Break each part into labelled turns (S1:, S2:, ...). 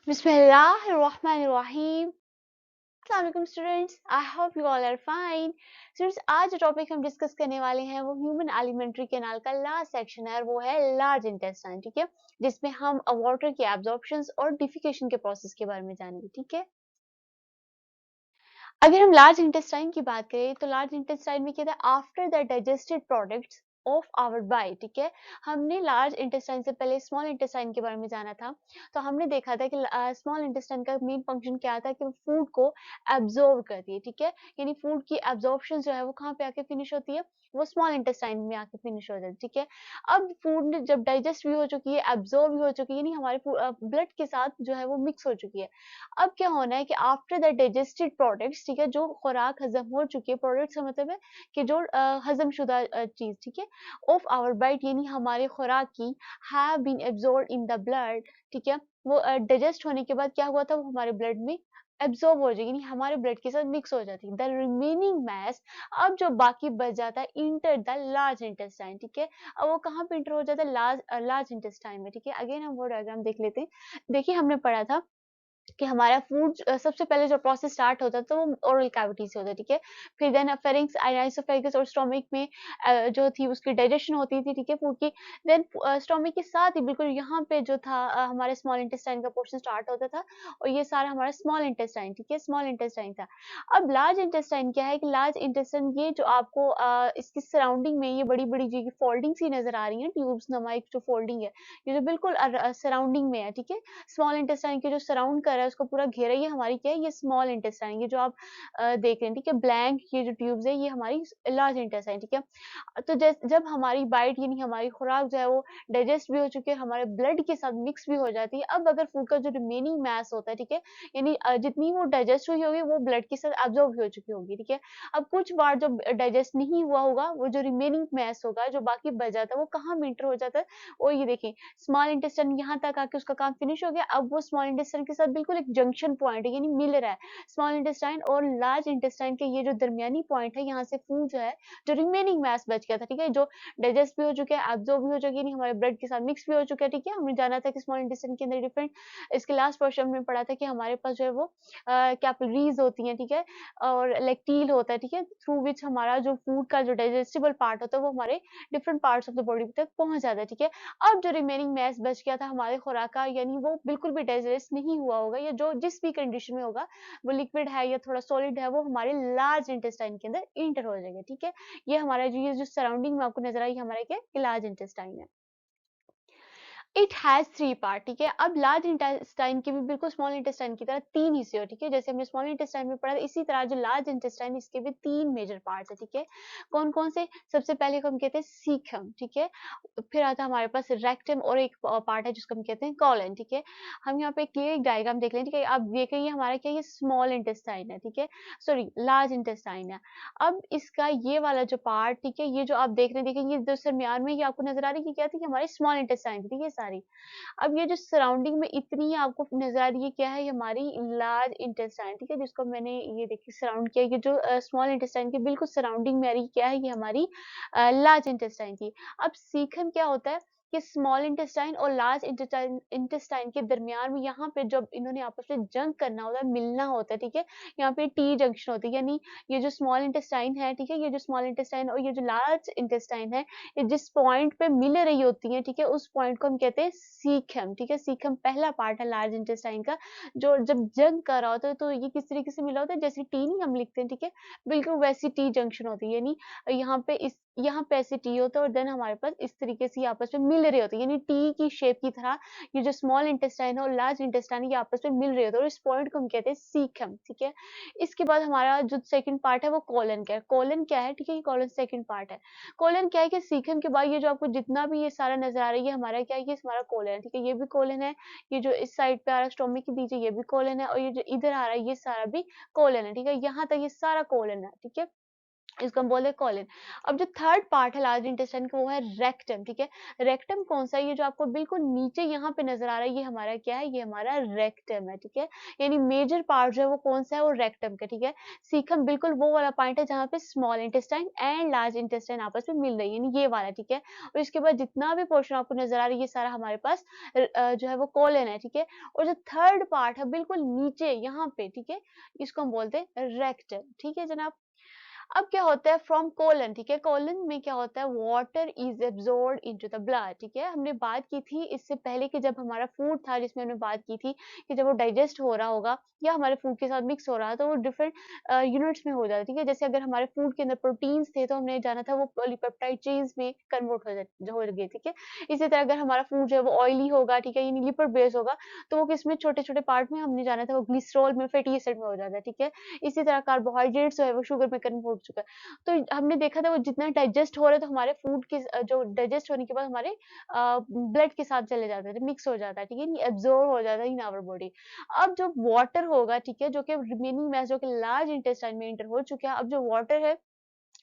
S1: बिस्मिल्लाहिर्रहमानिर्रहीम। अस्सलाम वालेकुम students, I hope you all are fine. Students, आज जो टॉपिक हम डिस्कस करने वाले हैं वो ह्यूमन एलिमेंट्री कैनाल का लास्ट सेक्शन है और वो है लार्ज इंटेस्टाइन। ठीक है, जिसमें हम वाटर के एब्जॉर्प्शंस और डिफिकेशन के प्रोसेस के बारे में जानेंगे। ठीक है, अगर हम लार्ज इंटेस्टाइन की बात करें तो लार्ज इंटेस्टाइन में क्या था, after the digested products of our by. ठीक है, हमने लार्ज इंटेस्टाइन से पहले स्मॉल इंटेस्टाइन के बारे में जाना था। तो हमने देखा था कि स्मॉल इंटेस्टाइन का मेन फंक्शन क्या था कि वो फूड को एब्जॉर्ब करती है। ठीक है, यानी फूड की एब्जॉर्प्शन जो है वो कहाँ पे आके फिनिश होती है, वो स्मॉल इंटेस्टाइन में आके फिनिश हो जाती है। ठीक है, अब फूड जब डाइजेस्ट भी हो चुकी है, एब्जॉर्ब भी हो चुकी है, यानी हमारे ब्लड के साथ जो है वो मिक्स हो चुकी है। अब क्या होना है कि आफ्टर द डाइजेस्टेड प्रोडक्ट्स, ठीक है, जो खुराक हजम हो चुकी है, प्रोडक्ट्स का मतलब है कि जो हजमशुदा चीज, ठीक है, ऑफ आवर बाइट यानी हमारे खुराक की, have been absorb in the blood. ठीक है, वो डाइजेस्ट होने के बाद क्या हुआ था, वो हमारे ब्लड में एब्जॉर्ब हो जाएगी, यानी हमारे ब्लड के साथ मिक्स हो जाती है। द रिमेनिंग मैस, अब जो बाकी बच जाता है, इंटर द लार्ज इंटेस्टाइन। ठीक है, अब वो कहाँ पे इंटर हो जाता है, लार्ज लार्ज इंटेस्टाइन में। ठीक है, अगेन हम वो डायग्राम देख लेते हैं। देखिए, हमने पढ़ा था कि हमारा फूड सबसे पहले जो प्रोसेस स्टार्ट होता है तो वो ओरल कैविटी से होता है। ठीक है, फिर देन फेरिंग्स, आइसोफेगस और स्टोमक में जो थी उसकी डाइजेशन होती थी। ठीक है, फूड की। देन स्टोमक के साथ ही बिल्कुल यहाँ पे जो था हमारे स्मॉल इंटेस्टाइन का पोर्शन स्टार्ट होता था और ये सारा हमारा स्मॉल इंटेस्टाइन, ठीक है, स्मॉल इंटेस्टाइन था। अब लार्ज इंटेस्टाइन क्या है कि लार्ज इंटेस्टाइन ये जो आपको इसकी सराउंडिंग में ये बड़ी बड़ी जो फोल्डिंग सी नजर आ रही है, ट्यूब्स नामक जो फोल्डिंग है, ये जो बिल्कुल सराउंडिंग में है। ठीक है, स्मॉल इंटेस्टाइन के जो सराउंड कर रहा है उसको पूरा घेरा, ये हमारी क्या है, ये स्मॉल इंटेस्टाइन, ये जो आप देख रहे हैं। ठीक है, ब्लैंक ये जो ट्यूब्स है ये हमारी लार्ज इंटेस्टाइन। ठीक है, तो जब हमारी बाइट यानी हमारी खुराक जो है वो डाइजेस्ट भी हो चुकी है, हमारे ब्लड के साथ मिक्स भी हो जाती है। अब अगर फूड का जो रिमेनिंग मास होता है, ठीक है, यानी जितनी वो डाइजेस्ट हुई होगी वो ब्लड के साथ एब्जॉर्ब भी हो चुकी होगी। ठीक है, अब कुछ बार जो डाइजेस्ट नहीं हुआ होगा, वो जो रिमेनिंग मास होगा जो बाकी बच जाता है वो कहाँ मेंटर हो जाता है, और ये देखिए स्मॉल इंटेस्टाइन यहाँ तक आके उसका काम फिनिश हो गया। अब वो स्मॉल इंटेस्टाइन के साथ बिल्कुल एक जंक्शन पॉइंट है, यानी मिल रहा है स्मॉल इंटेस्टाइन और लार्ज इंटेस्टाइन के, ये जो दरमियानी पॉइंट है, यहाँ से फूड जो है, जो रिमेनिंग मास बच गया था, ठीक है, जो डाइजेस्ट भी हो चुका है, एब्जॉर्ब भी हो चुकी है, यानी हमारे ब्लड के साथ मिक्स भी हो चुका है। ठीक है, हमने जाना था कि स्मॉल इंटेस्टाइन के अंदर डिफरेंट, इसके लास्ट पोर्शन में पढ़ा था कि हमारे पास जो है वो कैपिलरीज होती हैं। ठीक है, और लैक्टील होता है। ठीक है, थ्रू विच हमारा जो फूड का जो डाइजेस्टिबल पार्ट होता है वो हमारे different parts of the body तक पहुंच जाता है। ठीक है, अब जो रिमेनिंग मैस बच गया था हमारे खुराक का, यानी वो बिल्कुल भी डाइजेस्ट नहीं हुआ होगा, या जो जिस भी कंडीशन में होगा, वो लिक्विड है या थोड़ा सॉलिड है, वो हमारे लार्ज इंटेस्टाइन के अंदर इंटर हो जाएगा। ठीक है, ये हमारा जो ये जो सराउंडिंग में आपको नजर आई हमारे क्या, लार्ज इंटेस्टाइन है। It has three part. ठीक है, अब लार्ज इंटेस्टाइन के भी बिल्कुल स्मॉल इंटेस्टाइन की तरह तीन हिस्से हो। ठीक है, जैसे हमने स्मॉल इंटेस्टाइन में पढ़ा, इसी तरह जो लार्ज इंटेस्टाइन इसके भी तीन मेजर पार्ट्स है। ठीक है, कौन कौन से, सबसे पहले को हम कहते हैं सीखम। ठीक है, फिर आता है हमारे पास रेक्टम और एक पार्ट है जिसको हम कहते हैं कॉलन। ठीक है, हम यहाँ पे क्लियर एक डायग्राम देख लें। ठीक है, आप देख रहे हैं हमारा क्या, ये स्मॉल इंटेस्टाइन है। ठीक है, सॉरी लार्ज इंटेस्टाइन है। अब इसका ये वाला जो पार्ट, ठीक है, ये जो आप देख रहे हैं, देखिए ये जो दरमियान में ये आपको नजर आ रही है कि क्या थी, हमारी स्मॉल इंटेस्टाइन थी। ठीक है, सारी। अब ये जो सराउंडिंग में इतनी आपको नजर आ रही है, क्या है, ये हमारी लार्ज इंटेस्टाइन। ठीक है, जिसको मैंने ये देखिए सराउंड किया, ये जो स्मॉल इंटेस्टाइन के बिल्कुल सराउंडिंग में आ रही क्या है, ये हमारी लार्ज इंटेस्टाइन थी। अब सीखम क्या होता है कि स्मॉल इंटेस्टाइन और लार्ज इंटेस्टाइन इंटेस्टाइन के दरमियान में, यहाँ पे जब इन्होंने आपस में जंग करना होता है, मिलना होता है, ठीक है, यहाँ पे टी जंक्शन होती है, यानी ये जो स्मॉल इंटेस्टाइन है, ठीक है, ये जो स्मॉल इंटेस्टाइन और ये जो लार्ज इंटेस्टाइन है, ये जिस पॉइंट पे मिल रही होती है, ठीक है, उस पॉइंट को हम कहते हैं सीखम। ठीक है, सीखम पहला पार्ट है लार्ज इंटेस्टाइन का, जो जब जंग कर रहा होता है तो ये किस तरीके से मिला होता है, जैसे टी नहीं हम लिखते हैं, ठीक है, बिल्कुल वैसी टी जंक्शन होती है, यानी यहाँ पे ऐसे टी होता है और देन हमारे पास इस तरीके से आपस में मिल रहे होते हैं, यानी टी की शेप की तरह ये जो स्मॉल इंटेस्टाइन है और लार्ज इंटेस्टाइन है, ये आपस में मिल रहे होते हैं और इस पॉइंट को हम कहते हैं सीखम। ठीक है, इसके बाद हमारा जो सेकंड पार्ट है वो कोलन का है। कोलन क्या है, ठीक है, कोलन सेकंड पार्ट है। कोलन क्या है कि सीखम के बाद ये जो आपको जितना भी ये सारा नजर आ रहा है, ये हमारा क्या है, ये हमारा कोलन है। ठीक है, ये भी कोलन है, ये जो इस साइड पे आ रहा है स्टोमक के नीचे ये भी कोलन है, और ये जो इधर आ रहा है ये सारा भी कोलन है। ठीक है, यहाँ तक ये सारा कोलन है। ठीक है, इसको हम बोलते हैं कोलिन। अब जो थर्ड पार्ट है लार्ज इंटेस्टाइन का वो है रेक्टम, ठीक है। रेक्टम कौन सा है? ये जो आपको बिल्कुल नीचे यहाँ पे नजर आ रहा है ये हमारा क्या है? ये हमारा रेक्टम है, ठीक है। यानी मेजर पार्ट जो है वो कौन सा है? वो रेक्टम का, ठीक है। सीखम बिल्कुल वो वाला पॉइंट है जहाँ पे small intestine and large intestine आपस में मिल रही है, यानी ये वाला, ठीक है। और इसके बाद जितना भी पोर्शन आपको नजर आ रहा है ये सारा हमारे पास जो है वो कोलन है, ठीक है। और जो थर्ड पार्ट है बिल्कुल नीचे यहाँ पे, ठीक है, इसको हम बोलते हैं रेक्टम, ठीक है जनाब। अब क्या होता है फ्रॉम कोलन, ठीक है। कोलन में क्या होता है? Water is absorb into the blood, ठीक है। हमने बात की थी इससे पहले कि जब हमारा फूड था जिसमें हमने बात की थी कि जब वो डाइजेस्ट हो रहा होगा या हमारे फूड के साथ मिक्स हो रहा है तो वो डिफरेंट यूनिट्स में हो जाता है, ठीक है। जैसे अगर हमारे फूड के अंदर प्रोटीन्स थे तो हमने जाना था वो पॉलीपेप्टाइड चेन्स में कन्वर्ट हो गए, ठीक है। इसी तरह अगर हमारा फूड जो है वो ऑयली होगा, ठीक है, यानी लिपिड बेस्ड होगा तो वो किसमें? छोटे छोटे पार्ट में हमने जाना था वो ग्लिसरॉल में, फैटी एसिड में हो जाता है, ठीक है। इसी तरह कार्बोहाइड्रेट्स जो है वो शुगर में कन्वर्ट हो चुका है। तो हमने देखा था वो जितना डाइजेस्ट हो रहा है तो हमारे फूड के जो डाइजेस्ट होने के बाद हमारे ब्लड के साथ चले जाते थे, मिक्स हो जाता है, ठीक है, एब्जॉर्ब हो जाता है इन आवर बॉडी। अब जो वाटर होगा, ठीक है, जो कि रिमेनिंग मैस जो कि लार्ज इंटेस्टाइन में एंटर हो चुका है, अब जो वाटर है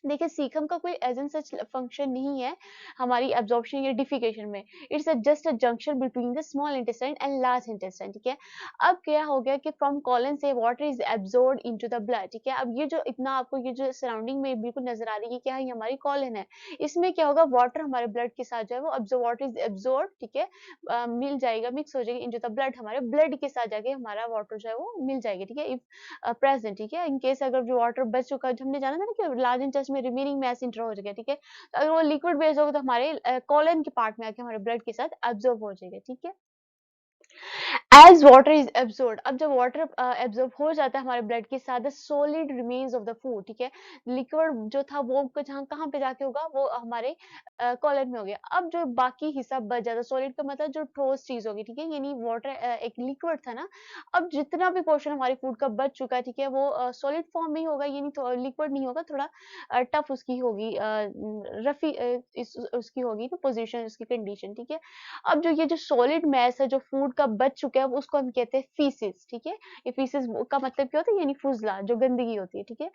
S1: देखिए सीखम का कोई एज एन सच फंक्शन नहीं है हमारी एब्जॉर्प्शन या डिफिकेशन में। It's just a junction between the small intestine and large intestine, ठीक है। अब क्या हो गया कि फ्रॉम कॉलन से water is absorb into the blood, ठीक है। अब ये जो इतना आपको ये जो सराउंडिंग में बिल्कुल नजर आ रही है क्या है? ये हमारी कॉलन है। इसमें क्या होगा? वाटर हमारे ब्लड के साथ जो है वो अब्जॉर्ब, वाटर इज एब्जॉर्ब, ठीक है, मिल जाएगा, मिक्स हो जाएगा इनटू द ब्लड, हमारे ब्लड के साथ जाके हमारा वाटर जो है वो मिल जाएगा, ठीक है। इफ प्रेजेंट, ठीक है। इन केस अगर जो वाटर बच चुका है, जो हमने जाना था ना कि लार्ज इंटेस्ट में रिमेनिंग मैस इंटर हो जाएगा, ठीक है। तो अगर वो लिक्विड बेस होगा तो हमारे कॉलन के पार्ट में आके हमारे ब्लड के साथ एब्जॉर्ब हो जाएगा, ठीक है। एज वाटर इज एब्सोर्ड, अब जब वाटर एब्सॉर्ब हो जाता है हमारे ब्लड के साथ, the solid remains of the food, ठीक है। लिक्विड जो था वो जहाँ कहाँ पे जाके होगा? वो हमारे कॉलन में हो गया। अब जो बाकी हिस्सा बच जाता है, सॉलिड का मतलब जो ठोस चीज होगी, ठीक है, यानी वाटर एक लिक्विड था ना। अब जितना भी पोर्शन हमारे फूड का बच चुका है, ठीक है, वो सॉलिड फॉर्म में ही होगा, यानी लिक्विड नहीं होगा, थोड़ा टफ उसकी होगी, रफी उसकी होगी तो पोजिशन, उसकी कंडीशन, ठीक है। अब जो ये जो सॉलिड मैस है जो फूड का बच चुका है उसको हम कहते हैं फीसिस, ठीक है। ये फीसिस का मतलब क्या होता है? यानी फुजला, जो गंदगी होती है, ठीक है।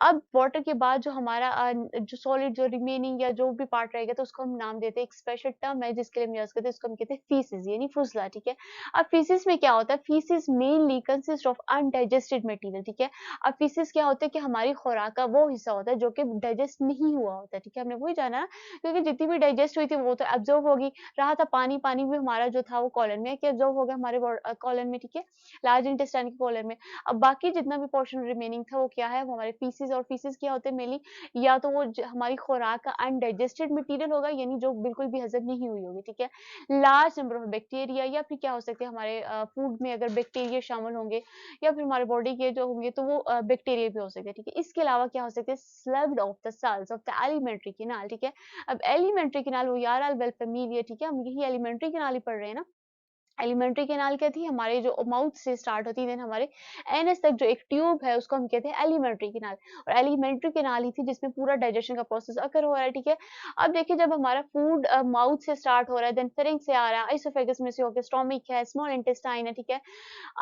S1: अब वाटर के बाद जो हमारा जो सॉलिड जो रिमेनिंग या जो भी पार्ट रहेगा तो उसको हम नाम देते हैं, एक स्पेशल टर्म है जिसके लिए हम यूज करते हैं, उसको हम कहते हैं फीसिस, यानी फुजला, ठीक है। अब फीसिस में क्या होता है? Faeces mainly consist of undigested material, ठीक है। अब फीसिस क्या होता है कि हमारी खुराक का वो हिस्सा होता है जो कि डाइजेस्ट नहीं हुआ होता है, ठीक है। हमने वही जाना ना, क्योंकि जितनी भी डाइजेस्ट हुई थी वो तो एब्जॉर्ब होगी, रहा था पानी, पानी भी हमारा जो था वो कॉलन में कि एब्जॉर्ब हो गया हमारे कॉलन में, ठीक है, लार्ज इंटेस्टाइन के कॉलन में। अब बाकी जितना भी पोर्शन रिमेनिंग था वो क्या है? वो हमारे फीसिस, और फीसिस क्या होते हैं मेनली? या तो वो हमारी खुराक का अनडाइजेस्टेड मटेरियल होगा, यानी जो बिल्कुल भी हजम नहीं हुई होगी, ठीक है। लार्ज नंबर ऑफ बैक्टीरिया, या फिर क्या हो सकते हैं हमारे फूड में अगर बैक्टीरिया शामिल होंगे या फिर हमारे बॉडी के जो होंगे तो वो बैक्टीरिया भी हो सकते हैं, ठीक है। इसके अलावा क्या हो सकते हैं? Sloughed off the cells of the alimentary canal, ठीक है। अब एलिमेंट्री कैनाल वो यार वेल फेमिलियर, ठीक है, हम यही एलिमेंट्री कैनाल ही पढ़ रहे हैं ना। एलिमेंट्री कैनाल क्या थी? हमारे जो माउथ से स्टार्ट होती है देन हमारे एनएस तक जो एक ट्यूब है उसको हम कहते हैं एलिमेंट्री कैनाल, और एलिमेंट्री कैनाल ही थी जिसमें पूरा डाइजेशन का प्रोसेस अकर हो रहा है, ठीक है। अब देखिए जब हमारा फूड माउथ से स्टार्ट हो रहा है, देन फेरिंक्स से आ रहा है, आइसोफेगस में से होकर स्टोमिक है, स्मॉल इंटेस्टाइन है, ठीक है।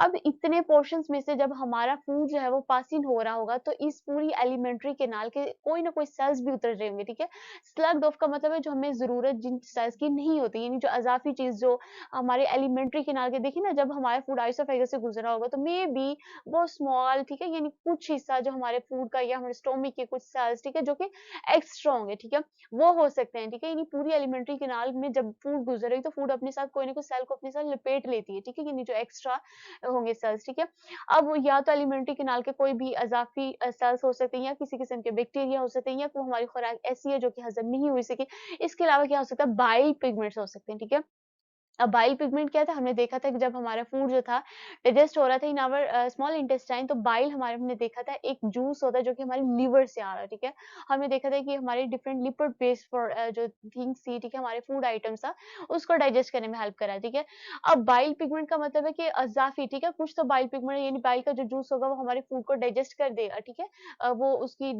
S1: अब इतने पोर्शंस में से जब हमारा फूड जो है वो पासिंग हो रहा होगा तो इस पूरी एलिमेंट्री कैनाल के कोई ना कोई सेल्स भी उतर रहे होंगे, ठीक है। स्लग्ड ऑफ का मतलब है जो हमें जरूरत जिन सेल्स की नहीं होती, यानी जो अजाफी चीज जो हमारे एलिमेंट्री कैनाल के, देखिए ना, जब हमारा फूड आइसोफेगस से गुजरा होगा तो मे बी वो स्मॉल, ठीक है, यानी कुछ हिस्सा जो हमारे फूड का या हमारे स्टोमिक के कुछ सेल्स, ठीक है, जो कि एक्स्ट्रा होंगे, ठीक है, वो हो सकते हैं, ठीक है। यानी पूरी एलिमेंट्री कैनाल में जब फूड गुजरेगी तो फूड अपने साथ कोई ना कोई सेल को अपने साथ लपेट लेती है, ठीक है, यानी जो एक्स्ट्रा होंगे सेल्स, ठीक है। अब वो या तो एलिमेंट्री कैनाल के कोई भी अज़ाफ़ी सेल्स हो सकते हैं या किसी किस्म के बैक्टीरिया हो सकते हैं या कोई हमारी खुराक ऐसी है जो कि हज़म नहीं हुई सके। इसके अलावा क्या हो सकता है? बाइल पिगमेंट्स हो सकते हैं, ठीक है। अब बाइल पिगमेंट क्या था? हमने देखा था कि जब हमारा फूड जो था डाइजेस्ट हो रहा था इन आवर स्मॉल इंटेस्टाइन तो बाइल हमारे हमने देखा था एक जूस होता है जो कि हमारे लिवर से आ रहा है, ठीक है। हमने देखा था कि हमारे डिफरेंट लिपिड बेस्ड फॉर जो थिंग्स थी, ठीक है, हमारे फूड आइटम्स था उसको डाइजेस्ट करने में हेल्प करा है, ठीक है। अब बाइल पिगमेंट का मतलब है कि अज़ाफ़ी, ठीक है, कुछ तो बाइल पिगमेंट यानी बाइल का जो जूस होगा वो हमारे फूड को डाइजेस्ट कर देगा, ठीक है। वो उसकी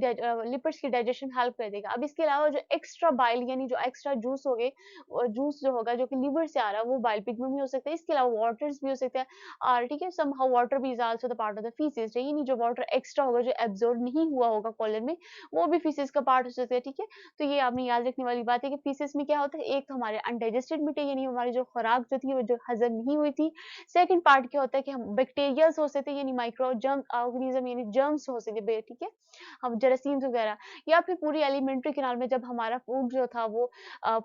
S1: लिपिड्स की डाइजेशन हेल्प कर देगा। अब इसके अलावा जो एक्स्ट्रा बाइल यानी जो एक्स्ट्रा जूस हो गए, जूस जो होगा जो कि लिवर से आ रहा है वो बाइल पिगमेंट भी हो सकता है, इसके अलावा वाटर्स भी हो सकते हैं, और ठीक है, समहाउ वाटर भी is also the part of the faeces, ये नहीं जो वाटर एक्स्ट्रा होगा, जो एब्जॉर्ब नहीं हुआ होगा कोलन में, वो भी फीसेस का पार्ट हो सकता है, ठीक है। तो ये आपने याद रखने वाली बात है कि फीसेस में क्या होता है, एक तो हमारे अनडाइजेस्टेड मटेरियल यानी हमारी जो खुराक जो थी वो जो हजम नहीं हुई थी, सेकंड पार्ट क्या होता है कि हम बैक्टीरियाज हो सकते हैं यानी माइक्रो जर्म ऑर्गेनिज्म यानी जर्म्स हो सकते हैं, ठीक है, हम जरासीम्स वगैरह, या फिर पूरी एलिमेंट्री कैनाल में जब हमारा फूड जो था वो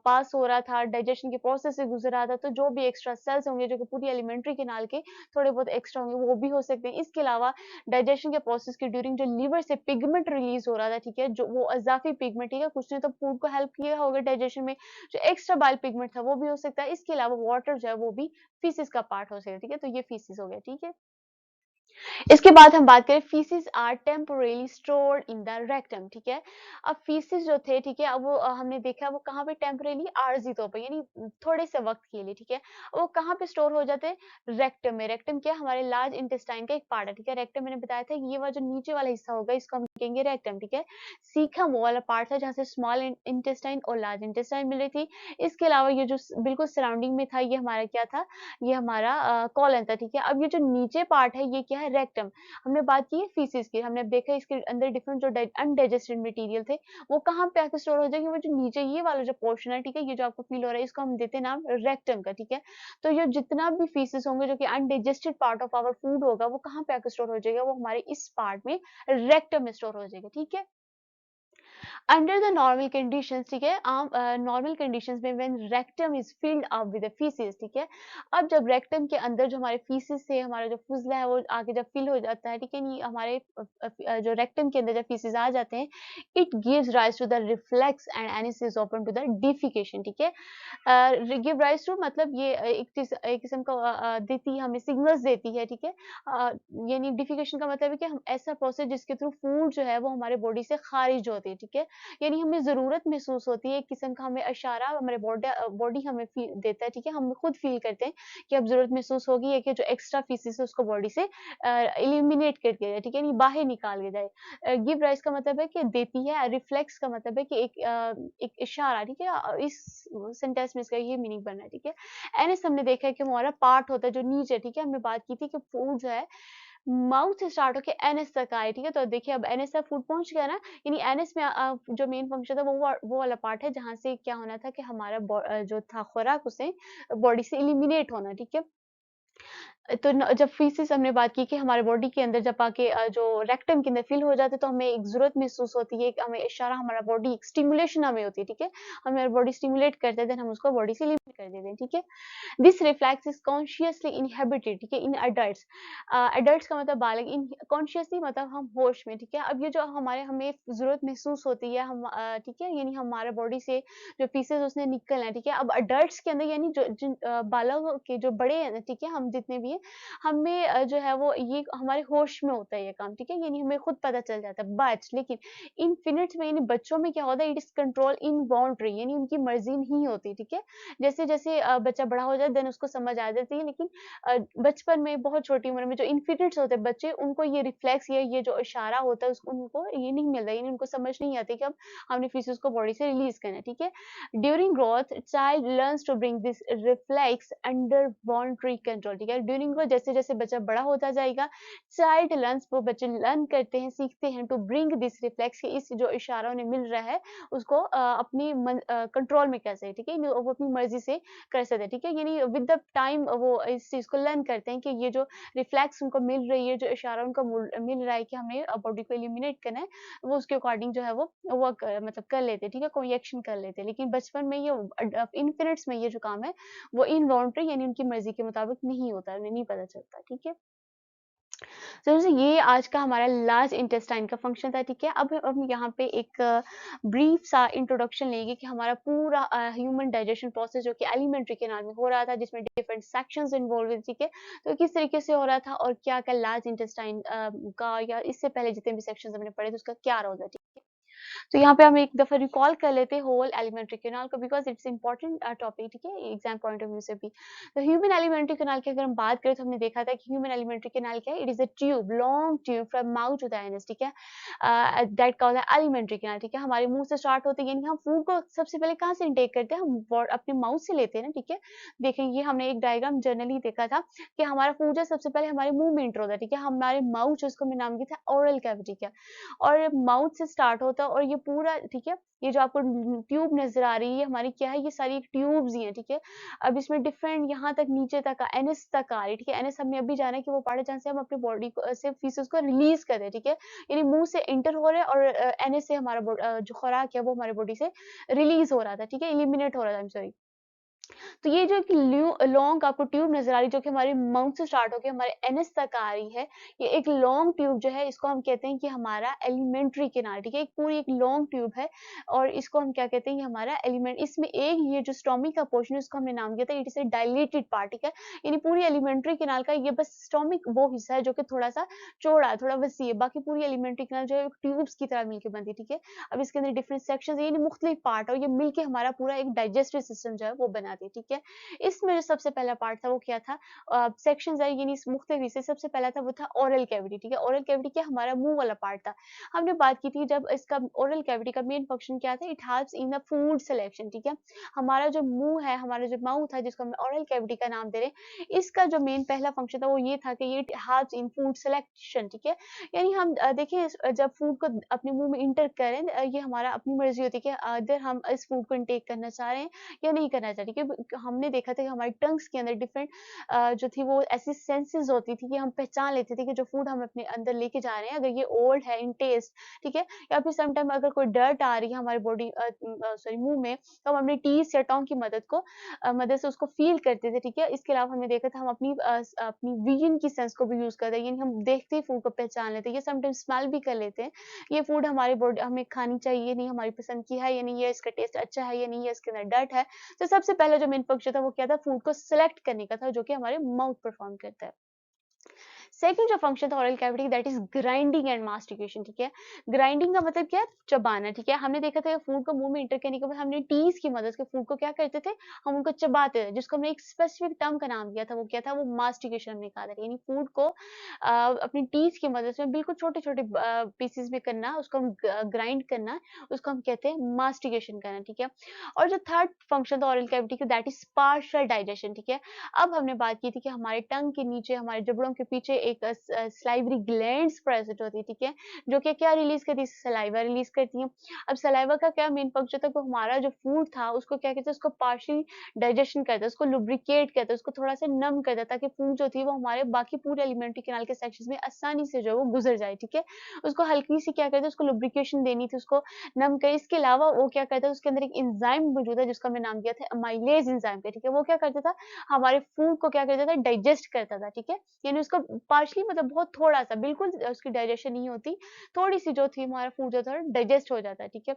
S1: पास हो रहा था, डाइजेशन के प्रोसेस से गुजर रहा था, तो जो भी एक्स्ट्रा सेल्स होंगे जो कि पूरी एलिमेंट्री कैनाल के थोड़े बहुत एक्स्ट्रा होंगे वो भी हो सकते हैं। इसके अलावा डाइजेशन के प्रोसेस के ड्यूरिंग जो लीवर से पिगमेंट रिलीज हो रहा था, ठीक है, जो वो अज़ाफ़ी पिगमेंट, ठीक है, कुछ ने तो फूड को हेल्प किया होगा डाइजेशन में, जो एक्स्ट्रा बाइल पिगमेंट था वो भी हो सकता है। इसके अलावा वाटर जो है वो भी फीसिस का पार्ट हो सकता है, ठीक है, तो ये फीसिस हो गया, ठीक है। इसके बाद हम बात करें faeces are temporarily stored in the rectum, ठीक है। अब फीसिस जो थे, ठीक है, अब वो हमने देखा वो कहाँ पे टेम्पोरेली आर्जी तौर पर यानी थोड़े से वक्त के लिए, ठीक है, वो कहाँ पे स्टोर हो जाते हैं, रेक्टम में। रेक्टम क्या हमारे लार्ज इंटेस्टाइन का एक पार्ट है, ठीक है। रेक्टम मैंने बताया था कि ये वाला जो नीचे वाला हिस्सा होगा इसको हम कहेंगे रेक्टम, ठीक है। सीखम वो वाला पार्ट था जहाँ से स्मॉल इंटेस्टाइन और लार्ज इंटेस्टाइन मिल रही थी। इसके अलावा ये जो बिल्कुल सराउंडिंग में था ये हमारा क्या था, ये हमारा कॉलन था, ठीक है। अब ये जो नीचे पार्ट है ये क्या है, रेक्टम। हमने बात की है फीसिस की, हमने देखा इसके अंदर डिफरेंट जो अनडाइजेस्टेड मटेरियल थे वो कहाँ पे आके स्टोर हो जाएंगे, वो जो नीचे ये वाला जो पोर्शन है, ठीक है, ये जो आपको फील हो रहा है इसको हम देते हैं नाम रेक्टम का, ठीक है। तो ये जितना भी फीसिस होंगे जो कि undigested part of our food होगा वो कहाँ पे आके स्टोर हो जाएगा, वो हमारे इस पार्ट में रेक्टम में स्टोर हो जाएगा, ठीक है। अंडर द नॉर्मल कंडीशंस, ठीक है, नॉर्मल कंडीशंस में when rectum is filled up with the faeces, ठीक है। अब जब रेक्टम के अंदर जो हमारे फीसिस से हमारा जो फुजला है वो आगे जब फिल हो जाता है, ठीक है, नहीं हमारे जो रेक्टम के अंदर जब फीसिस आ जाते हैं, it gives rise to the reflex and anus is open to the defecation, ठीक है। गिव राइज टू मतलब ये एक किस्म का देती है, हमें सिग्नल्स देती है, ठीक है। यानी डिफिकेशन का मतलब है कि हम ऐसा प्रोसेस जिसके थ्रू फूड जो है वो हमारे बॉडी से खारिज होती है, ठीक है। यानी हमें ज़रूरत महसूस होती है, एक किस्म का हमें इशारा हमारे बॉडी हमें फ़ील देता है, ठीक है? हम खुद फ़ील करते हैं कि अब ज़रूरत महसूस होगी है कि जो एक्स्ट्रा फीसेस है उसको बॉडी से एलिमिनेट कर दिया जाए, ठीक है? यानी बाहर निकाल दिया जाए। गिव राइज़ का मतलब है कि देती है, रिफ्लेक्स का मतलब है कि एक इशारा, ठीक है? इस सेंटेंस में इसका ये मीनिंग बन रहा है, ठीक है? एनएस हमने देखा है कि वो हमारा पार्ट होता है जो नीचे, ठीक है? हमने बात की थी कि फूड जो है माउथ से स्टार्ट होके एनएस तक आए, ठीक है? तो देखिए अब एनएस तक फूड पहुँच गया ना, यानी एनएस में जो मेन फंक्शन था वो वाला पार्ट है जहाँ से क्या होना था कि हमारा जो था खुराक उसे बॉडी से एलिमिनेट होना, ठीक है? तो न जब फीसिस हमने बात की कि हमारे बॉडी के अंदर जब आके जो रेक्टम के अंदर फ़िल हो जाते हैं, तो हमें एक ज़रूरत महसूस होती है, एक हमें इशारा हमारा बॉडी स्टिमुलेशन हमें होती है, ठीक है? हमारी बॉडी स्टिमुलेट करते हैं, देन हम उसको बॉडी से एलिमिनेट कर देते हैं, ठीक है? This reflex is consciously inhabited, ठीक है, इन एडल्ट्स। एडल्ट्स का मतलब बालग, इन कॉन्शियसली मतलब हम होश में, ठीक है। अब ये जो हमारे हमें जरूरत महसूस होती है हम ठीक है, यानी हमारे बॉडी से जो पीसेस उसने निकलना है, ठीक है। अब अडल्ट्स के अंदर यानी जो जिन बालग के जो बड़े हैं, ठीक है, हम जितने भी हैं, हमें जो है वो ये हमारे होश में होता है ये काम, ठीक है, यानी हमें खुद पता चल जाता है, बट लेकिन इन्फिनिट्स में यानी बच्चों में क्या होता है, it is control in boundary, यानी उनकी मर्जी नहीं होती, ठीक है। जैसे-जैसे बच्चा बड़ा हो जाए देन उसको समझ आ जाती है, लेकिन बचपन में बहुत छोटी उम्र में जो इन्फिनिट्स होते हैं बच्चे, उनको ये रिफ्लेक्स ये जो इशारा होता है उसको उनको ये नहीं मिलता, यानी उनको समझ नहीं आती कि अब हमने फीसेस को बॉडी से रिलीज करना है, ठीक है। During growth child learns to bring this reflex under voluntary control, ठीक है। ड्यूरिंग ग्रोथ जैसे-जैसे बच्चा बड़ा होता जाएगा, चाइल्ड लर्न्स वो बच्चे लर्न करते हैं, सीखते हैं टू ब्रिंग दिस रिफ्लेक्स, इस जो इशारा उन्हें मिल रहा है उसको अपनी कंट्रोल में कैसे, ठीक है, वो अपनी मर्जी से कर सकते हैं, ठीक है। यानी विद द टाइम वो इस चीज़ को लर्न करते हैं कि ये जो रिफ्लेक्स उनको मिल रही है, जो इशारा उनको मिल रहा है कि हमें बॉडी को एलिमिनेट करना है, वो उसके अकॉर्डिंग जो है वो वर्क मतलब कर लेते हैं, ठीक है, कोई एक्शन कर लेते हैं। लेकिन बचपन में ये इन्फिनिट्स में ये जो काम है, वो इनवॉलंटरी यानी उनकी मर्ज़ी के मुताबिक नहीं होता है, उन्हें नहीं पता चलता, ठीक है। तो जैसे ये आज का हमारा लार्ज इंटेस्टाइन का फंक्शन था, ठीक है। अब हम यहाँ पे एक ब्रीफ सा इंट्रोडक्शन लेंगे कि हमारा पूरा ह्यूमन डाइजेशन प्रोसेस जो कि एलिमेंट्री कैनाल में हो रहा था, जिसमें डिफरेंट सेक्शंस इन्वॉल्व हैं, ठीक है। तो किस तरीके से हो रहा था और क्या-क्या लार्ज इंटेस्टाइन का या इससे पहले जितने भी सेक्शंस हमने पढ़े थे उसका क्या रोल है, ठीक है। तो यहाँ पे हम एक दफा रिकॉल कर लेते हैं होल एलिमेंट्री कैनाल को, बिकॉज इट्स इंपॉर्टेंट टॉपिक, ठीक है, एग्जाम पॉइंट ऑफ व्यू से भी। तो ह्यूमन एलिमेंट्री कैनाल की अगर हम बात करें तो हमने देखा था कि ह्यूमन एलिमेंट्री कैनाल क्या है, it is a tube, long tube from mouth to the anus, ठीक है, दैट कॉल्ड एलिमेंट्री कैनाल, ठीक है, हमारे मुंह से स्टार्ट होते हैं, यानी हम फूड को सबसे पहले कहाँ से इनटेक करते हैं, हम अपने माउथ से लेते हैं ना, ठीक है। देखेंगे हमने एक डायग्राम जनरली देखा था कि हमारा फूड जो सबसे पहले हमारे मुंह में इंटर होता है, ठीक है, हमारे माउथ जिसको हमने नाम दिया था ओरल कैविटी का, और माउथ से स्टार्ट होता है, और ये पूरा, ठीक है, ये जो आपको ट्यूब नजर आ रही है हमारी क्या है, ये सारी ट्यूब्स ही हैं, ठीक है। अब इसमें डिफरेंट यहाँ तक नीचे तक एनएस तक आ रही है, ठीक है। एनएस हमने अभी जाना है कि वो पार्ट है जहाँ से हम अपनी बॉडी को से फीसेस को रिलीज कर रहे हैं, ठीक है, यानी मुंह से इंटर हो रहे हैं, और एनएस से हमारा जो खुराक है वो हमारी बॉडी से रिलीज हो रहा था, ठीक है, एलिमिनेट हो रहा था, आई एम सॉरी। तो ये जो एक लॉन्ग आपको ट्यूब नजर आ रही है जो कि हमारे माउथ से स्टार्ट होकर हमारे एनएस तक आ रही है, ये एक लॉन्ग ट्यूब जो है इसको हम कहते हैं कि हमारा एलिमेंट्री कैनाल, ठीक है, एक पूरी एक लॉन्ग ट्यूब है, और इसको हम क्या कहते हैं, ये हमारा एलिमेंट, इसमें एक ये जो स्टोमिक का पोर्शन है उसको हमने नाम दिया था it is a dilated part, ठीक है, यानी पूरी एलिमेंट्री कैनाल का ये बस स्टोमिक वो हिस्सा है जो कि थोड़ा सा चौड़ा है, थोड़ा वसी है, बाकी पूरी एलिमेंट्री कैनाल जो है ट्यूब्स की तरह मिलकर बनती है, ठीक है। अब इसके अंदर डिफरेंट सेक्शन है, यानी मुख्तलिफ पार्ट है, और ये मिलके हमारा पूरा एक डाइजेस्टिव सिस्टम जो है वो बनाती है, ठीक है। इसमें जो सबसे पहला पार्ट था वो क्या था, सेक्शंस है, यानी मुख्तलिफ हिस्से, सबसे पहला था वो था ओरल कैविटी, ठीक है, ओरल कैविटी क्या, हमारा मुंह वाला पार्ट था। हमने बात की थी जब इसका ओरल कैविटी का मेन फंक्शन क्या था, it helps in the food selection, ठीक है, हमारा जो मुंह है, हमारा जो माउथ है जिसको हम ओरल कैविटी का नाम दे रहे हैं, इसका जो मेन पहला फंक्शन था वो ये था कि ये हेल्प्स इन फूड सिलेक्शन, ठीक है, यानी हम देखिए जब फूड को अपने मुंह में इंटर करें, ये हमारा अपनी मर्जी होती है कि अगर हम इस फूड को इंटेक करना चाह रहे हैं या नहीं करना चाह रहे, क्योंकि हमने देखा था कि हमारी टंग्स के अंदर डिफरेंट जो थी वो ऐसी सेंसेस होती थी कि हम पहचान लेते थे कि जो फूड हम अपने अंदर लेके जा रहे हैं अगर ये ओल्ड है इन टेस्ट, ठीक है, या फिर समटाइम अगर कोई डर्ट आ रही है हमारी बॉडी सॉरी मुंह में, तो हम अपने टीथ या टोंग की मदद से उसको फील करते थे, ठीक है। इसके अलावा हमने देखा था हम अपनी विजन की सेंस को भी यूज करते हैं, यानी हम देखते ही फूड को पहचान लेते हैं, ये समटाइम स्मेल भी कर लेते हैं, ये फूड हमारी बॉडी हमें खानी चाहिए नहीं, हमारी पसंद की है या नहीं, है इसका टेस्ट अच्छा है या नहीं, है इसके अंदर डर्ट है। तो सबसे पहला जो मेन फंक्शन था वो क्या था, फूड को सिलेक्ट करने का था, जो कि हमारे माउथ परफॉर्म करता है। सेकंड जो फंक्शन था oral cavity that is grinding and mastication, ठीक है। ग्राइंडिंग का मतलब क्या है, चबाना, ठीक है। हमने देखा था फूड को मुंह में इंटर करने के बाद हमने टीथ की मदद से फूड को क्या करते थे, हम उनको चबाते थे, जिसको हमने एक स्पेसिफिक टर्म का नाम दिया था, वो क्या था, वो मास्टिकेशन हमने कहा था, यानी फूड को अपनी टीथ की मदद से बिल्कुल छोटे छोटे पीसेस में करना, उसको हम ग्राइंड करना, उसको हम कहते हैं मास्टिकेशन करना, ठीक है। और जो थर्ड फंक्शन था ओरल कैविटी का दैट इज पार्शियल डाइजेशन, ठीक है। अब हमने बात की थी कि हमारे टंग के नीचे, हमारे जबड़ों के पीछे एक सलाइवरी ग्लैंड्स प्रेजेंट होती है, ठीक है, जो कि क्या रिलीज करती है, सलाइवा रिलीज करती है। अब सलाइवा का क्या मेन फंक्शन था कि हमारा जो फूड था उसको क्या कहते हैं, उसको पार्शियल डाइजेशन करता है, उसको लुब्रिकेट करता है, उसको थोड़ा सा नम करता है, ताकि फूड जो थी वो हमारे बाकी पूरे एलिमेंट्री कैनाल के सेक्शंस में आसानी से जो है वो गुजर जाए, ठीक है। उसको हल्की सी क्या कहते हैं, उसको लुब्रिकेशन देनी थी, उसको नम कर। इसके अलावा वो क्या करता है, उसके अंदर एक एंजाइम मौजूद है जिसका हमने नाम दिया था अमाइलेज एंजाइम का, ठीक है। वो क्या करता था, हमारे फूड को क्या करता था, डाइजेस्ट करता था, ठीक है, यानी उसको पार्शली मतलब बहुत थोड़ा सा, बिल्कुल उसकी डाइजेशन नहीं होती, थोड़ी सी जो थी हमारा फूड जो था डाइजेस्ट हो जाता है, ठीक है।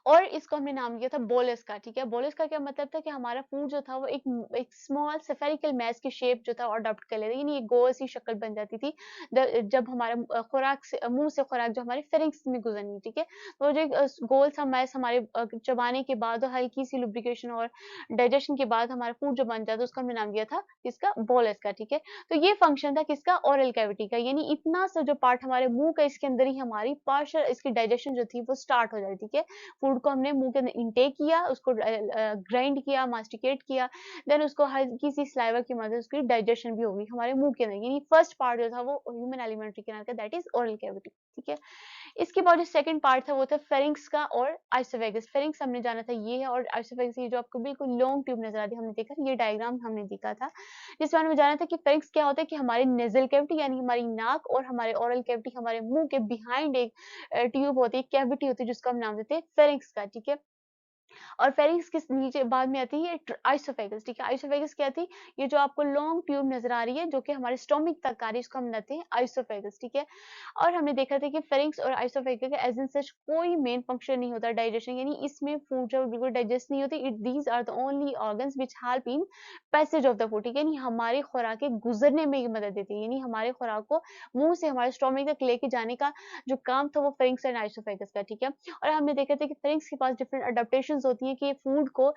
S1: और इसको हमने नाम दिया था बोलस का, ठीक है। बोलस का क्या मतलब था कि हमारा फूड जो था वो एक स्मॉल स्फेरिकल मैस की शेप जो था अडॉप्ट कर लेता, यानी एक गोल सी शक्ल बन जाती थी जब हमारा खुराक से मुंह से खुराक जो हमारे फेरिंक्स में गुजरनी, ठीक है। तो जो एक गोल सा मैस हमारे चबाने के बाद और हल्की सी लुब्रिकेशन और डाइजेशन के बाद हमारा फूड जो बन जाता है उसका हमने नाम दिया था किसका, बोलस का, ठीक है। तो ये फंक्शन था किसका, ओरल कैविटी का, यानी इतना सा जो पार्ट हमारे मुंह का, इसके अंदर ही हमारी पार्शियल इसकी डाइजेशन जो थी वो स्टार्ट हो जाती, ठीक है। फूड को हमने मुंह के अंदर इंटेक किया, उसको ग्राइंड किया, मास्टिकेट किया, देन उसको हल्की सी सलाइवा की मदद से उसकी डाइजेशन भी होगी हमारे मुंह के अंदर, यानी फर्स्ट पार्ट जो था वो ह्यूमन एलिमेंट्री कैनाल का दैट इज ओरल कैविटी, ठीक है। इसके बाद जो सेकंड पार्ट था वो था फेरिंक्स का और आइसोफेगस। फेरिंक्स हमने जाना था ये है, और आइसोफेगस ये जो आपको बिल्कुल लॉन्ग ट्यूब नजर आती है, हमने देखा ये डायग्राम हमने देखा था, जिसमें हमने जाना था कि फेरिंक्स क्या होता है कि हमारी नेजल कैविटी यानी हमारी नाक और हमारे ओरल कैविटी हमारे मुंह के बिहाइंड एक ट्यूब होती है, कैविटी होती है, जिसका हम नाम देते हैं फेरिंक्स का, ठीक है। और फेरिंक्स के नीचे बाद में आती है आइसोफेगस, ठीक है। आइसोफेगस क्या थी, ये जो आपको लॉन्ग ट्यूब नजर आ रही है जो कि हमारे स्टोमिक तक आ रही है, इसको हम कहते हैं आइसोफेगस, ठीक है। और हमने देखा था कि फेरिंक्स और आइसोफेगस का एज इन सच कोई मेन फंक्शन नहीं होता डाइजेशन, यानी इसमें फूड जो बिल्कुल डाइजेस्ट नहीं होती। It these are the only organs which help in passage of the food, ठीक है। यानी हमारी खुराक के गुजरने में ये मदद देती है, यानी हमारे खुराक को मुंह से हमारे स्टोमिक तक लेके जाने का जो काम था वो फेरिंक्स एंड आइसोफेगस का, ठीक है। और हमने देखा था कि फेरिंक्स के पास डिफरेंट अडेप्टेशंस होती हैं कि फूड को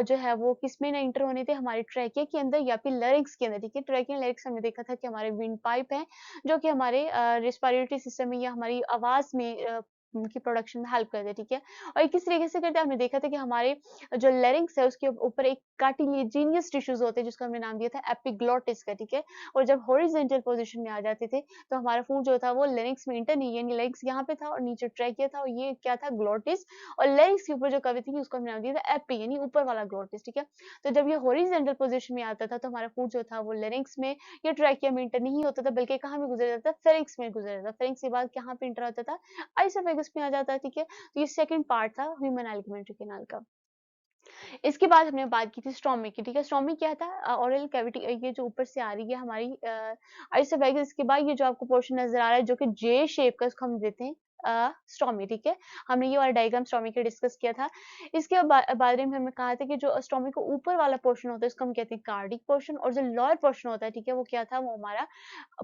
S1: जो है वो किसमें ना एंटर होने थे, हमारे ट्रैकिया के अंदर या फिर लैरिंक्स के अंदर, ठीक है। ट्रैकिया लैरिंक्स हमने देखा था कि हमारे विंड पाइप है जो कि हमारे रेस्पिरेटरी सिस्टम में या हमारी आवाज में की प्रोडक्शन में हेल्प करते हैं, ठीक है। और ये किस तरीके से करते हैं, हमने देखा था कि हमारे जो लैरिंक्स है उसके ऊपर एक कार्टिलेजिनियस टिश्यूज होते हैं जिसको हमने नाम दिया था एपिग्लोटिस का, ठीक है। और जब हॉरिजॉन्टल पोजीशन में आ जाते थे तो हमारा फूड जो था वो लैरिंक्स में इंटर नहीं, यानी लैरिंक्स यहाँ पे था और नीचे ट्रैकिया था, और ये क्या था, ग्लोटिस। और लैरिंक्स के ऊपर जो कविटी थी उसको हमने नाम दिया था एपी, यानी ऊपर वाला ग्लोटिस, ठीक है। तो जब ये हॉरिजॉन्टल पोजीशन में आता था तो हमारा फूड जो था वो लैरिंक्स में या ट्रैकिया में इंटर नहीं होता था, बल्कि कहाँ में गुजर जाता था, फेरिंक्स में गुजर जाता था। फेरिंक्स के बाद कहाँ पे इंटर होता था, आइसोफेगस में आ जाता है, ठीक है। तो ये सेकंड पार्ट था ह्यूमन एलिमेंट्री कैनाल का। इसके बाद हमने बात की थी स्टोमिक की, ठीक है। स्टोमिक क्या था, ओरल कैविटी, ये जो ऊपर से आ रही है हमारी आइसोफेगस के बाद ये जो आपको पोर्शन नजर आ रहा है जो कि जे शेप का, उसको हम देते हैं स्टोमी, ठीक है। हमने ये वाला डायग्राम स्टोमी का डिस्कस किया था। इसके बारे में हमने कहा था कि जो स्टोमी को ऊपर वाला पोर्शन होता है उसको हम कहते हैं कार्डिक पोर्शन, और जो लोअर पोर्शन होता है, ठीक है, वो क्या था, वो हमारा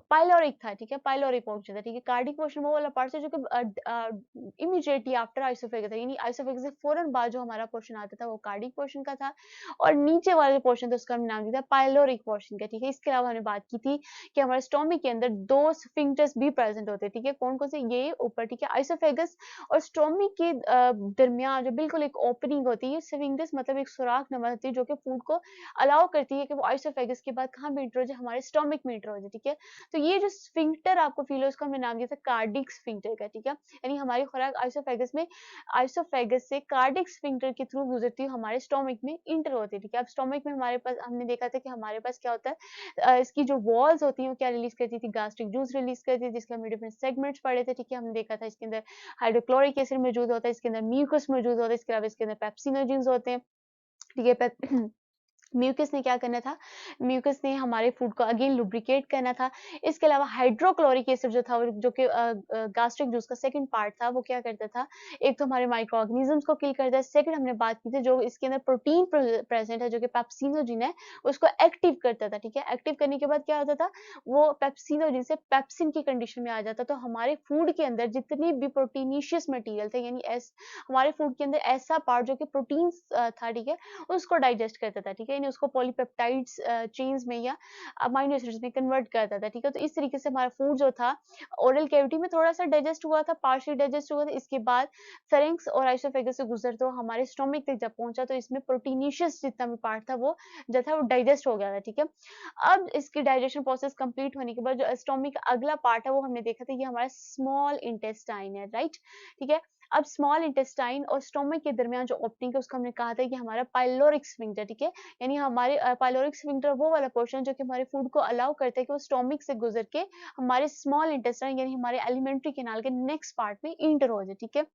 S1: पाइलोरिक था, ठीक है। पाइलोरिक पोर्शन था, ठीक है। कार्डिक पोर्शन वो वाला पार्ट है जो कि इमीडिएटली आफ्टर आइसोफेगस था, यानी आइसोफेगस से फौरन बाद जो हमारा पोर्शन आता था वो कार्डिक पोर्शन का था। और नीचे वाला जो पोर्शन था उसका हमने नाम दिया था पाइलोरिक पोर्शन का, ठीक है। इसके अलावा हमने बात की थी कि हमारे स्टोमिक के अंदर दो स्फिंक्टर्स भी प्रेजेंट होते हैं, ठीक है। कौन कौन से, ये ऊपर, ठीक है, आइसोफेगस और स्टोमिक के दरमियान जो बिल्कुल एक ओपनिंग होती है, स्फिंक्टर्स मतलब एक सुराख नमक होती है जो कि फूड को अलाउ करती है कि वो आइसोफेगस के बाद कहाँ में इंटर हो जाए, हमारे स्टोमिक में इंटर हो जाए, ठीक है। तो ये जो स्फिंक्टर आपको फील हो उसको हमने नाम दिया था कार्डिक स्फिंक्टर का, ठीक है। यानी हमारी खुराक आइसोफेगस में, आइसोफेगस से कार्डिक स्फिंक्टर के थ्रू गुजरती हुई हमारे स्टोमिक में इंटर होती है, ठीक है। अब स्टोमिक में हमारे पास हमने देखा था कि हमारे पास क्या होता है, इसकी जो वॉल्स होती हैं वो क्या रिलीज करती थी, गैस्ट्रिक जूस रिलीज करती थी, जिसके हमने डिफरेंट सेगमेंट्स पढ़े थे, ठीक है। हमने देखा था इसके अंदर हाइड्रोक्लोरिक एसिड मौजूद होता है, इसके अंदर म्यूकस मौजूद होता है, इसके अलावा इसके अंदर पेप्सिनोजेंस होते हैं, ठीक है। म्यूकस ने क्या करना था, म्यूकस ने हमारे फूड को अगेन लुब्रिकेट करना था। इसके अलावा हाइड्रोक्लोरिक एसिड जो था जो कि गास्ट्रिक जूस का सेकंड पार्ट था, वो क्या करता था, एक तो हमारे माइक्रो ऑर्गेनिजम्स को किल करता है, सेकंड हमने बात की थी जो इसके अंदर प्रोटीन प्रेजेंट है जो कि पेप्सिनोजिन है, उसको एक्टिव करता था, ठीक है। एक्टिव करने के बाद क्या होता था, वो पेप्सिनोजिन से पेप्सिन की कंडीशन में आ जाता, तो हमारे फूड के अंदर जितनी भी प्रोटीनिशियस मटेरियल थे, यानी हमारे फूड के अंदर ऐसा पार्ट जो कि प्रोटीन था, ठीक है, उसको डाइजेस्ट करता था, ठीक है। यानी उसको पॉलीपेप्टाइड्स चेन्स में या अमाइनो एसिड्स में कन्वर्ट करता था, ठीक है। तो इस तरीके से हमारा फूड जो था ओरल कैविटी में थोड़ा सा डाइजेस्ट हुआ था, पार्शियली डाइजेस्ट हुआ था। इसके बाद फेरिंक्स और आइसोफेगस से गुजरते हुए हमारे स्टोमिक तक जब पहुंचा तो इसमें प्रोटीनिशियस जितना भी पार्ट था वो जो था वो डाइजेस्ट हो गया था, ठीक है। अब इसकी डाइजेशन प्रोसेस कंप्लीट होने के बाद जो स्टोमिक का अगला पार्ट है वो हमने देखा था, ये हमारा स्मॉल इंटेस्टाइन है, राइट, ठीक है। अब स्मॉल इंटेस्टाइन और स्टोमक के दरमियान जो ओपनिंग है उसको हमने कहा था कि हमारा पाइलोरिक स्फिंक्टर, ठीक है। यानी हमारे पाइलोरिक स्फिंक्टर वो वाला पोर्शन जो कि हमारे फूड को अलाउ करता है कि वो स्टोमक से गुजर के हमारे स्मॉल इंटेस्टाइन यानी हमारे एलिमेंट्री कैनाल के नेक्स्ट पार्ट में इंटर हो जाए, ठीक है।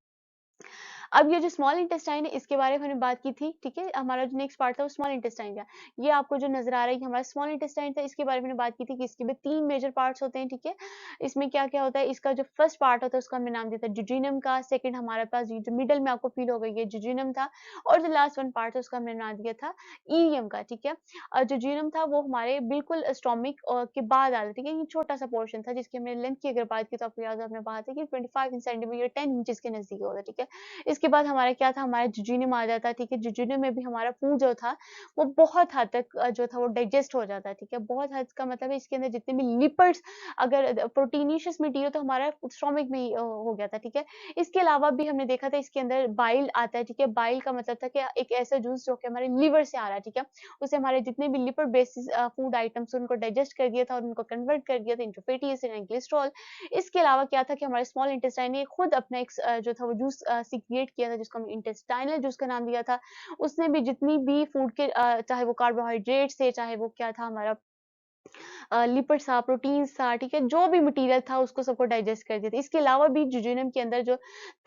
S1: अब ये जो स्मॉल इंटेस्टाइन है इसके बारे में हमने बात की थी, ठीक है। हमारा जो नेक्स्ट पार्ट था वो स्मॉल इंटेस्टाइन का, ये आपको जो नजर आ रहा है कि हमारा स्मॉल इंटेस्टाइन था, इसके बारे में हमने बात की थी कि इसके भी 3 मेजर पार्ट्स होते हैं, ठीक है। इसमें क्या-क्या होता है, इसका जो फर्स्ट पार्ट होता है उसका हमने नाम दिया था जिजुनम का, सेकंड हमारे पास ये जो मिडल में आपको फील होगा ये जिजुनम था, और जो लास्ट वन पार्ट है उसका हमने नाम दिया था इलियम का, ठीक है। जिजुनम था वो हमारे बिल्कुल स्टोमक के बाद आता है, ठीक है। ये छोटा-सा पोर्शन था जिसकी हमने लेंथ की अगर बात की तो आपको याद है हमने बात है कि 25 सेंटीमीटर 10 इंचेस के नजदीक होता है, ठीक है। इसके बाद हमारा क्या था, हमारा जिजुनम आ जाता है, ठीक है। जिजुनम में भी हमारा फूड जो था वो बहुत हद तक जो था वो डाइजेस्ट हो जाता है, ठीक है। बहुत हद का मतलब है इसके अंदर जितने भी लिपिड्स अगर प्रोटीनिशियस मटेरियल तो हमारा स्टोमक में ही हो गया था, ठीक है। इसके अलावा भी हमने देखा था इसके अंदर बाइल आता है, ठीक है। बाइल का मतलब था कि एक ऐसा जूस जो कि हमारे लिवर से आ रहा है, ठीक है। उसे हमारे जितने भी लिपिड बेसिस फूड आइटम्स उनको डाइजेस्ट कर दिया था और उनको कन्वर्ट कर दिया था into fatty acid and cholesterol. इसके अलावा क्या था कि हमारे स्मॉल इंटेस्टाइन ने खुद अपना एक जो था वो जूस सीक्रेट किया था जिसको हम इंटेस्टाइनल जूस का नाम दिया था। उसने भी जितनी भी फूड के चाहे वो कार्बोहाइड्रेट्स थे, चाहे वो क्या था हमारा लिपिड्स था, प्रोटीन्स था, ठीक है? जो भी मटेरियल था उसको सबको डाइजेस्ट कर दिया था। इसके अलावा भी जुजिनम के अंदर जो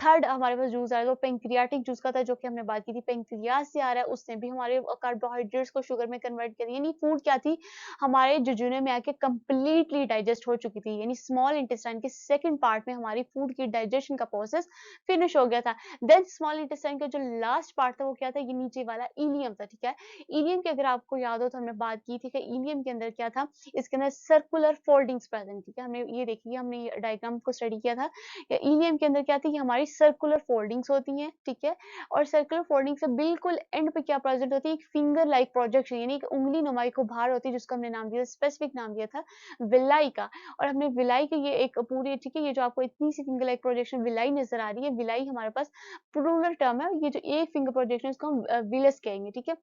S1: थर्ड हमारे पास जूस आ रहा है, वो पैंक्रियाटिक जूस का था, जो कि हमने बात की थी। पैंक्रियाज से आ रहा है, उसने भी हमारे कार्बोहाइड्रेट्स को शुगर में कन्वर्ट कर दिया। यानी फूड क्या थी, हमारे जुजिनम में आके कंप्लीटली डाइजेस्ट हो चुकी थी। यानी स्मॉल इंटेस्टाइन के सेकंड पार्ट में हमारी फूड की डाइजेशन का प्रोसेस फिनिश हो गया था। देन स्मॉल इंटेस्टाइन का जो लास्ट पार्ट था वो क्या था, ये नीचे वाला इलियम था, ठीक है? इलियम की अगर आपको याद हो तो हमने बात की थी कि इलियम के अंदर क्या था, इसके अंदर सर्कुलर फोल्डिंग्स प्रेजेंट, ठीक है? हमने ये देखी, हमने ये डायग्राम को स्टडी किया था। इलियम के अंदर क्या थी, हमारी सर्कुलर फोल्डिंग्स होती हैं, ठीक है? और सर्कुलर फोल्डिंग से बिल्कुल एंड पे क्या प्रेजेंट होती है, एक फिंगर लाइक प्रोजेक्शन, यानी एक उंगली नुमाई को भार होती है, जिसको हमने नाम दिया, स्पेसिफिक नाम दिया था विलाई का। और हमने विलाई की ये एक पूरी, ठीक है, ये जो आपको इतनी सी फिंगर लाइक प्रोजेक्शन विलाई नजर आ रही है, विलाई हमारे पास प्लूरल टर्म है। ये जो एक फिंगर प्रोजेक्शन इसको हम विलस कहेंगे, ठीक है?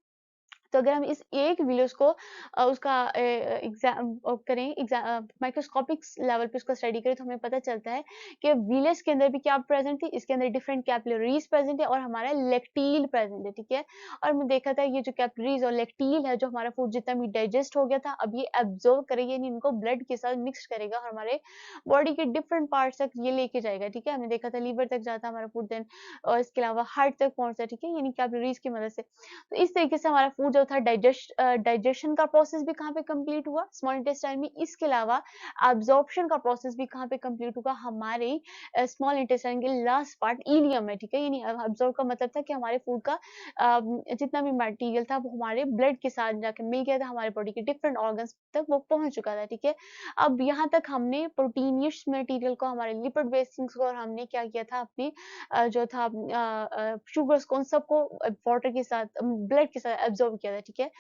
S1: तो अगर हम इस एक विलस को उसका माइक्रोस्कोपिक लेवल पे उसका स्टडी करें, तो हमें पता चलता है कि विलस के अंदर भी क्या प्रेजेंट थी, इसके अंदर डिफरेंट कैपिलरीज प्रेजेंट है और हमारा लेक्टील प्रेजेंट है, ठीक है? और हमने देखा था ये जो कैपिलरीज और लेक्टील है, जो हमारा फूड जितना भी डाइजेस्ट हो गया था, अब ये एब्जॉर्व करेगा, यानी इनको ब्लड के साथ मिक्स करेगा और हमारे बॉडी के डिफरेंट पार्ट्स तक ये लेके जाएगा, ठीक है? हमने देखा था लीवर तक जाता है हमारा फूड, देन और इसके अलावा हार्ट तक पहुंचता है, ठीक है? यानी कैपिलरीज की मदद से। तो इस तरीके से हमारा फूड जो था डाइजेशन का प्रोसेस भी कहाँ पे कंप्लीट हुआ, स्मॉल इंटेस्टाइन में। इसके अलावा एब्जॉर्प्शन का प्रोसेस भी कहाँ पे कंप्लीट हुआ, हमारे स्मॉल इंटेस्टाइन के लास्ट पार्ट इलियम में, ठीक है? यानी एब्जॉर्ब का मतलब था कि हमारे फूड का जितना भी मटेरियल था वो हमारे ब्लड के साथ जाके मिल गया था, हमारे बॉडी के डिफरेंट ऑर्गन्स तक वो पहुंच चुका था, ठीक है? अब यहाँ तक हमने प्रोटीनियस मटेरियल को, हमारे लिपिड बेसिंग्स को, और हमने क्या किया था, अपनी जो था शुगर्स को, उन सबको वाटर के साथ, ब्लड के साथ एब्जॉर्ब किया था, ठीक है?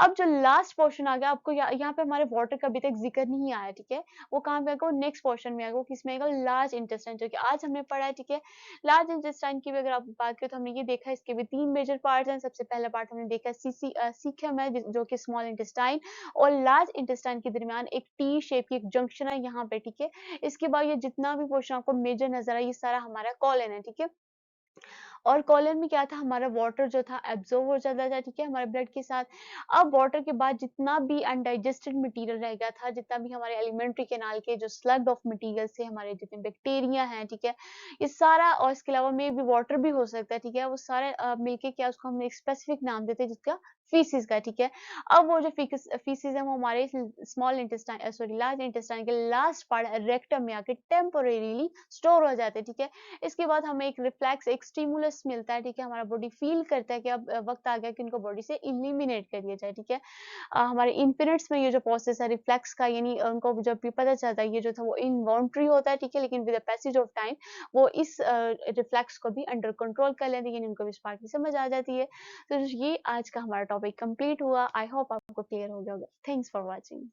S1: अब जो लास्ट पोर्शन आ गया, आपको यहाँ पे हमारे वाटर का अभी तक जिक्र नहीं आया, ठीक है? वो कहाँ पे आएगा, वो नेक्स्ट पोर्शन में आएगा। वो किसमें आएगा, लार्ज इंटेस्टाइन, जो कि आज हमने पढ़ा है, ठीक है? लार्ज इंटेस्टाइन की भी अगर आप बात करें, तो हमने ये देखा है, इसके भी 3 मेजर पार्ट्स हैं। सबसे पहला पार्ट हमने देखा सीखम है, जो कि स्मॉल इंटेस्टाइन और लार्ज इंटेस्टाइन के दरमियान एक टी शेप की एक जंक्शन है यहाँ पे, ठीक है? इसके बाद ये जितना भी पोर्शन आपको मेजर नजर आया, ये सारा हमारा कॉलन है, ठीक है? और कॉलन में क्या था, हमारा वाटर जो था एब्जॉर्ब हो जाता था, ठीक है, हमारे ब्लड के साथ। अब वाटर के बाद जितना भी अनडाइजेस्टेड मटेरियल रह गया था, जितना भी हमारे एलिमेंट्री कैनाल के जो स्लग ऑफ मटेरियल से हमारे जितने बैक्टीरिया हैं, ठीक है, ये सारा, और इसके अलावा में भी वाटर भी हो सकता है, ठीक है, वो सारे मिलके क्या, उसको हमने एक स्पेसिफिक नाम देते हैं, जिसका फीसिस का, ठीक है? अब वो जो फीसिस है, वो हमारे small intestine, sorry, large intestine के लास्ट पार्ट रेक्टम में आके टेम्पोरेरीली स्टोर हो जाते हैं, ठीक है? इसके बाद हमें एक रिफ्लेक्स, एक स्टिमुलस मिलता है, ठीक है? हमारा बॉडी फील करता है कि अब वक्त आ गया कि इनको बॉडी से इलिमिनेट कर दिया जाए, ठीक है? हमारे इन्फिनिट्स में ये जो प्रोसेस है रिफ्लेक्स का, यानी उनको जब भी पता चलता है, ये जो था वो इनवॉन्ट्री होता है, ठीक है? लेकिन with the passage of time वो इस रिफ्लेक्स को भी अंडर कंट्रोल कर लेते हैं, यानी उनको भी इस बात की समझ आ जाती है। तो ये आज का हमारा टॉपिक कंप्लीट हुआ। आई होप आपको क्लियर हो गया होगा। Thanks for watching.